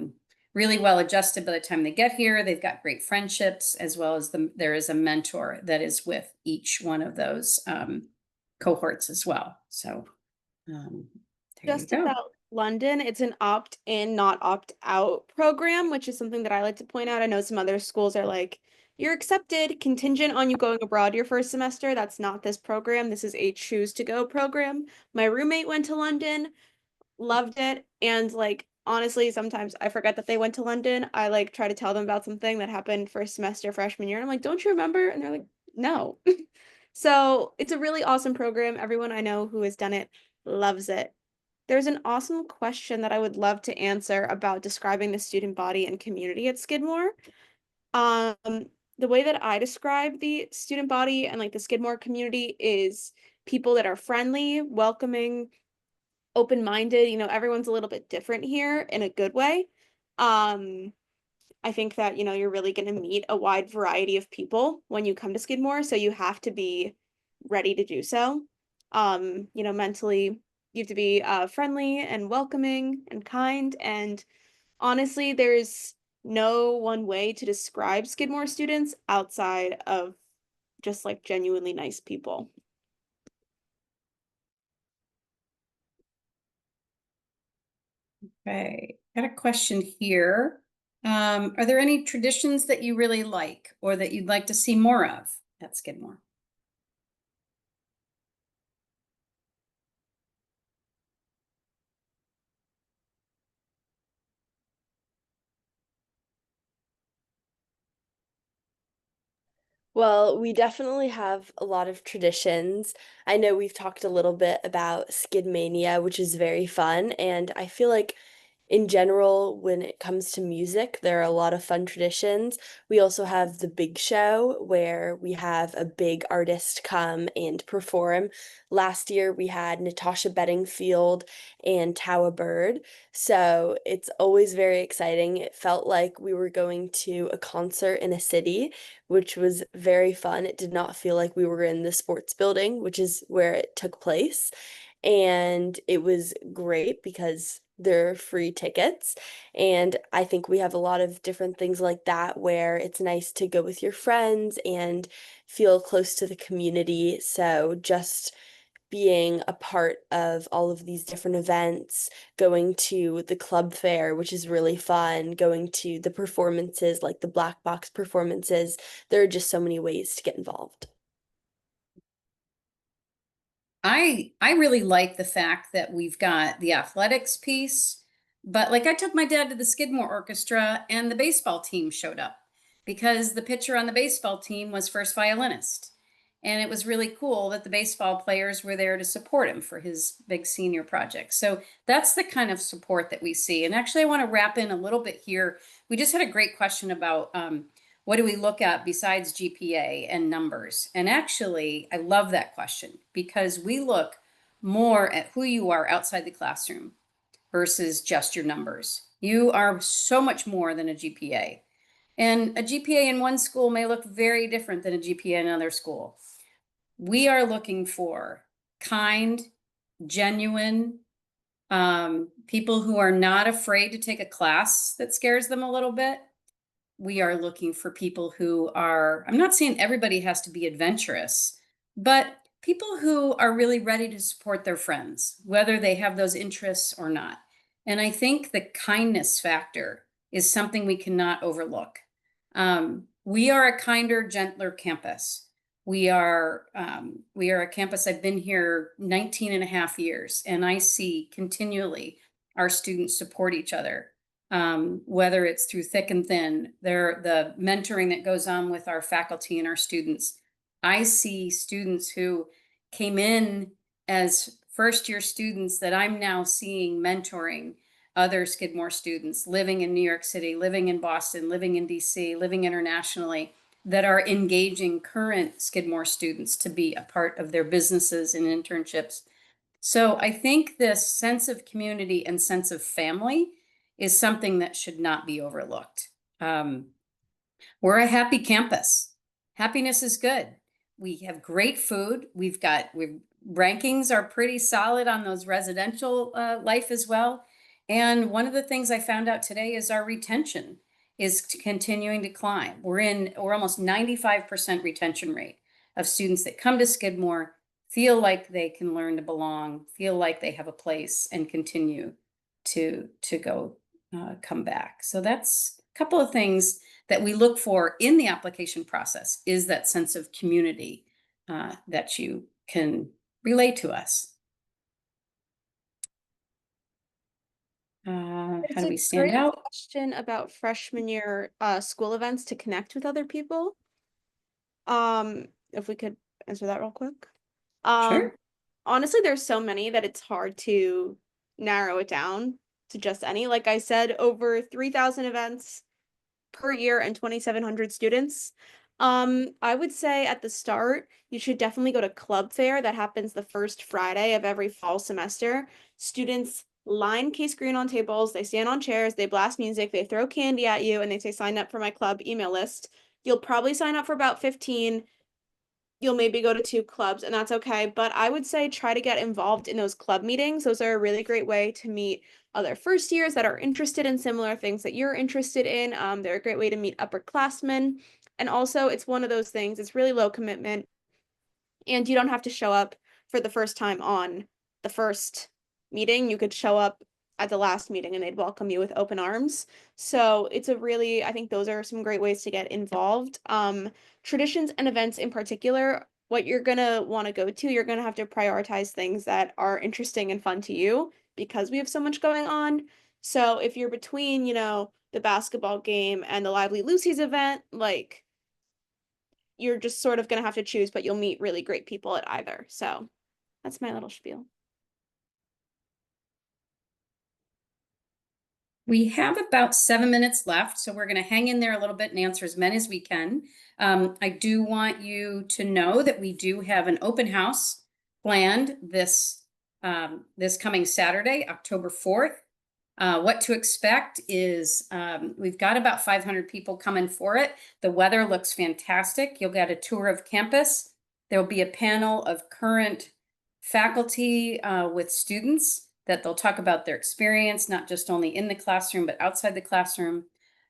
really well adjusted by the time they get here. They've got great friendships, as well as there is a mentor that is with each one of those cohorts as well. So there you Just go. about London, it's an opt-in, not opt-out program, which is something that I like to point out. I know some other schools are like, you're accepted contingent on you going abroad your first semester. That's not this program. This is a choose to go program. My roommate went to London, loved it, and like honestly, sometimes I forget that they went to London. I like try to tell them about something that happened first semester freshman year, and I'm like, don't you remember? And they're like, no. So it's a really awesome program. Everyone I know who has done it loves it. There's an awesome question that I would love to answer about describing the student body and community at Skidmore. Um, the way that I describe the student body and like the Skidmore community is people that are friendly, welcoming, open-minded. You know, everyone's a little bit different here in a good way. I think that, you know, you're really going to meet a wide variety of people when you come to Skidmore, so you have to be ready to do so. You know, mentally, you have to be friendly and welcoming and kind. And honestly, there's no one way to describe Skidmore students outside of just like genuinely nice people. Okay, got a question here. Are there any traditions that you really like or that you'd like to see more of at Skidmore? Well, we definitely have a lot of traditions. I know we've talked a little bit about Skidmania, which is very fun, and I feel like in general, when it comes to music, there are a lot of fun traditions. We also have the big show where we have a big artist come and perform. Last year, we had Natasha Bedingfield and Towa Bird. So it's always very exciting. It felt like we were going to a concert in a city, which was very fun. It did not feel like we were in the sports building, which is where it took place. And it was great because they're free tickets. And I think we have a lot of different things like that where it's nice to go with your friends and feel close to the community. So just being a part of all of these different events, going to the club fair, which is really fun, going to the performances like the black box performances. There are just so many ways to get involved. I really like the fact that we've got the athletics piece, but like I took my dad to the Skidmore Orchestra and the baseball team showed up because the pitcher on the baseball team was first violinist. And it was really cool that the baseball players were there to support him for his big senior project. So that's the kind of support that we see. And actually, I want to wrap in a little bit here. We just had a great question about what do we look at besides GPA and numbers? And actually, I love that question because we look more at who you are outside the classroom versus just your numbers. You are so much more than a GPA. And a GPA in one school may look very different than a GPA in another school. We are looking for kind, genuine, people who are not afraid to take a class that scares them a little bit. We are looking for people who are, I'm not saying everybody has to be adventurous, but people who are really ready to support their friends, whether they have those interests or not. And I think the kindness factor is something we cannot overlook. We are a kinder, gentler campus. We are a campus. I've been here 19 and a half years, and I see continually our students support each other, whether it's through thick and thin, the mentoring that goes on with our faculty and our students. I see students who came in as first year students that I'm now seeing mentoring other Skidmore students living in New York City, living in Boston, living in DC, living internationally, that are engaging current Skidmore students to be a part of their businesses and internships. So I think this sense of community and sense of family is something that should not be overlooked. We're a happy campus. Happiness is good. We have great food. Rankings are pretty solid on those residential life as well. And one of the things I found out today is our retention is continuing to climb. We're almost 95% retention rate of students that come to Skidmore, feel like they can learn to belong, feel like they have a place, and continue to go come back. So that's a couple of things that we look for in the application process, is that sense of community that you can relate to us. How It's do a we stand great out? question about freshman year school events to connect with other people. If we could answer that real quick. Sure. Honestly, there's so many that it's hard to narrow it down to just any. Like I said, over 3,000 events per year and 2,700 students. I would say at the start, you should definitely go to club fair that happens the first Friday of every fall semester. Students line case green on tables, they stand on chairs, they blast music, they throw candy at you, and they say, sign up for my club email list. You'll probably sign up for about 15. You'll maybe go to 2 clubs, and that's okay. But I would say try to get involved in those club meetings. Those are a really great way to meet other first years that are interested in similar things that you're interested in. They're a great way to meet upperclassmen. And also, it's one of those things, it's really low commitment, and you don't have to show up for the first time on the first meeting. You could show up at the last meeting and they'd welcome you with open arms. So it's a really, I think those are some great ways to get involved. Traditions and events in particular, what you're gonna want to go to, you're gonna have to prioritize things that are interesting and fun to you because we have so much going on. So if you're between, the basketball game and the Lively Lucy's event, like you're just sort of going to have to choose, but you'll meet really great people at either. So that's my little spiel. We have about 7 minutes left, so we're going to hang in there a little bit and answer as many as we can. I do want you to know that we do have an open house planned this coming Saturday, October 4th. What to expect is we've got about 500 people coming for it. The weather looks fantastic. You'll get a tour of campus. There'll be a panel of current faculty with students that they'll talk about their experience, not just only in the classroom, but outside the classroom.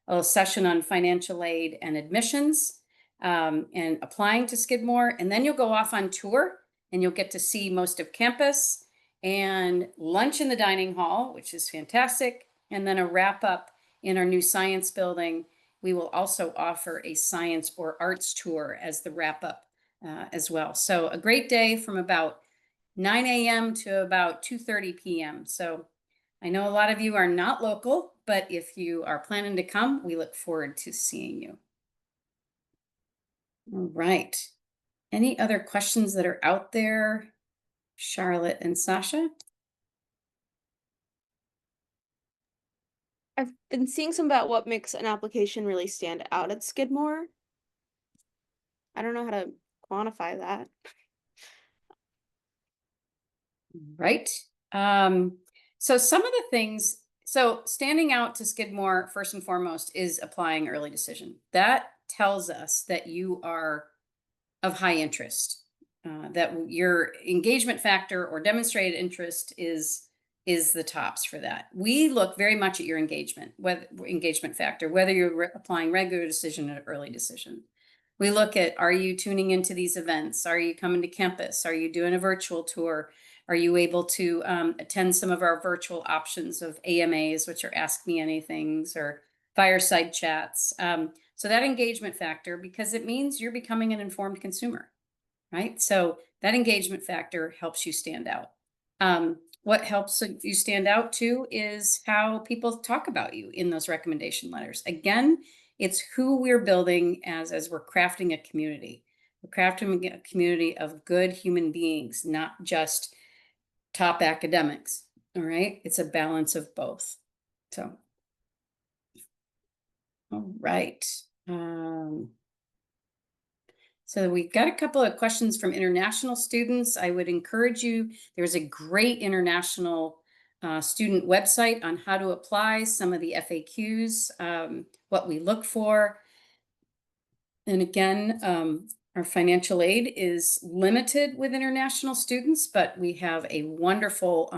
A little session on financial aid and admissions and applying to Skidmore. And then you'll go off on tour and you'll get to see most of campus and lunch in the dining hall, which is fantastic. And then a wrap up in our new science building. We will also offer a science or arts tour as the wrap up as well. So a great day from about 9 a.m. to about 2:30 p.m. So I know a lot of you are not local, but if you are planning to come, we look forward to seeing you. All right. Any other questions that are out there, Charlotte and Sasha? I've been seeing some about what makes an application really stand out at Skidmore. I don't know how to quantify that. Right. So some of the things, so standing out to Skidmore, first and foremost, is applying early decision. That tells us that you are of high interest, that your engagement factor or demonstrated interest is the tops for that. We look very much at your engagement factor, whether you're applying regular decision or early decision. We look at, are you tuning into these events? Are you coming to campus? Are you doing a virtual tour? Are you able to attend some of our virtual options of AMAs, which are Ask Me Anythings, or fireside chats? So that engagement factor, because it means you're becoming an informed consumer, right? So that engagement factor helps you stand out. What helps you stand out too is how people talk about you in those recommendation letters. Again, it's who we're building as we're crafting a community. We're crafting a community of good human beings, not just top academics. All right. It's a balance of both. So, all right. So we've got a couple of questions from international students. I would encourage you, there's a great international student website on how to apply, some of the FAQs, what we look for. And again, our financial aid is limited with international students, but we have a wonderful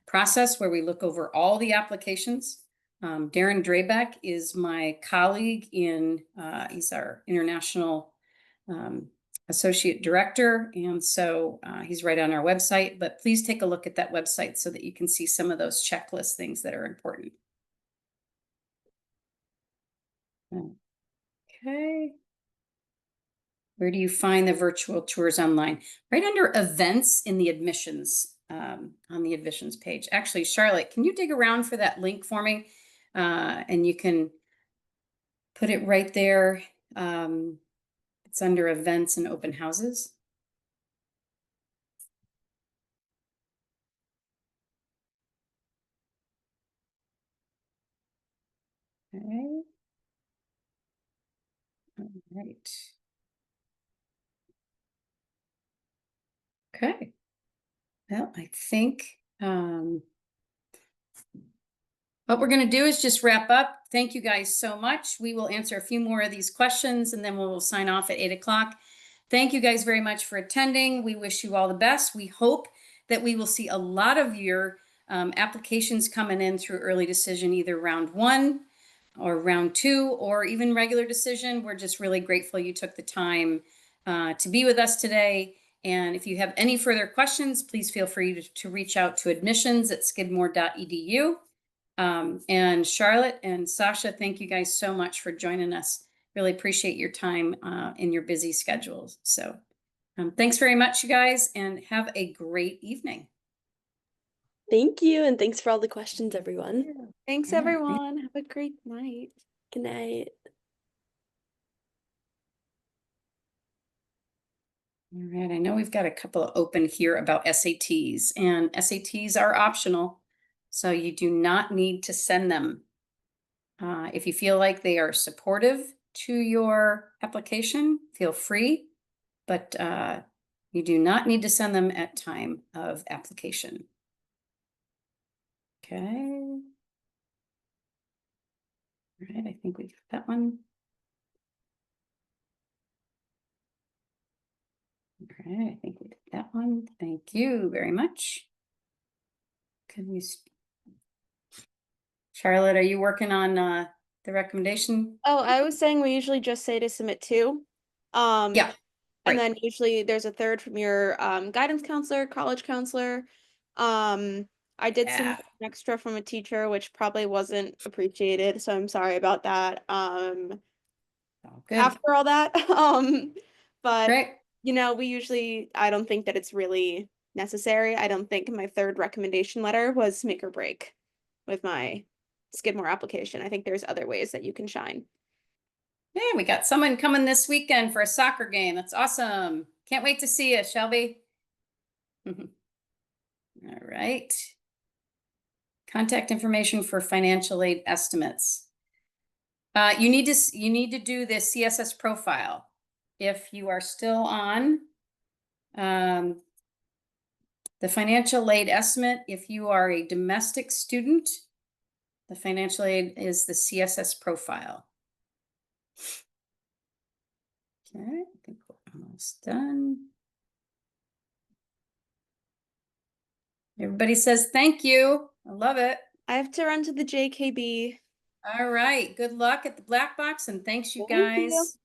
process where we look over all the applications. Darren Drabeck is my colleague he's our international associate director. And so he's right on our website, but please take a look at that website so that you can see some of those checklist things that are important. Okay. Where do you find the virtual tours online? Right under events in the admissions, on the admissions page. Actually, Charlotte, can you dig around for that link for me? And you can put it right there. It's under events and open houses. Okay. All right. Okay. Well, I think what we're going to do is just wrap up. Thank you guys so much. We will answer a few more of these questions and then we'll sign off at 8 o'clock. Thank you guys very much for attending. We wish you all the best. We hope that we will see a lot of your applications coming in through early decision, either round 1 or round 2 or even regular decision. We're just really grateful you took the time to be with us today. And if you have any further questions, please feel free to reach out to admissions@skidmore.edu. And Charlotte and Sasha, thank you guys so much for joining us. Really appreciate your time in your busy schedules. So thanks very much, you guys, and have a great evening. Thank you, and thanks for all the questions, everyone. Thanks, Yeah, everyone. Have a great night. Good night. All right, I know we've got a couple open here about SATs, and SATs are optional, so you do not need to send them. If you feel like they are supportive to your application, feel free, but you do not need to send them at time of application. Okay. All right, I think we got that one. All right, I think we did that one. Thank you very much. Can we, Charlotte, are you working on the recommendation? Oh, I was saying we usually just say to submit 2. Yeah. And Right. then usually there's a third from your guidance counselor, college counselor. I did some Yeah. extra from a teacher, which probably wasn't appreciated, so I'm sorry about that. Oh, good. After all that, but Great. we usually, I don't think that it's really necessary. I don't think my third recommendation letter was make or break with my Skidmore application. I think there's other ways that you can shine. Yeah, we got someone coming this weekend for a soccer game. That's awesome. Can't wait to see you, Shelby. All right. Contact information for financial aid estimates. You need to do the CSS profile. If you are still on the financial aid estimate, if you are a domestic student, the financial aid is the CSS profile. Okay, I think we're almost done. Everybody says thank you. I love it. I have to run to the JKB. All right. Good luck at the black box and thanks you Thank you. guys. Thanks.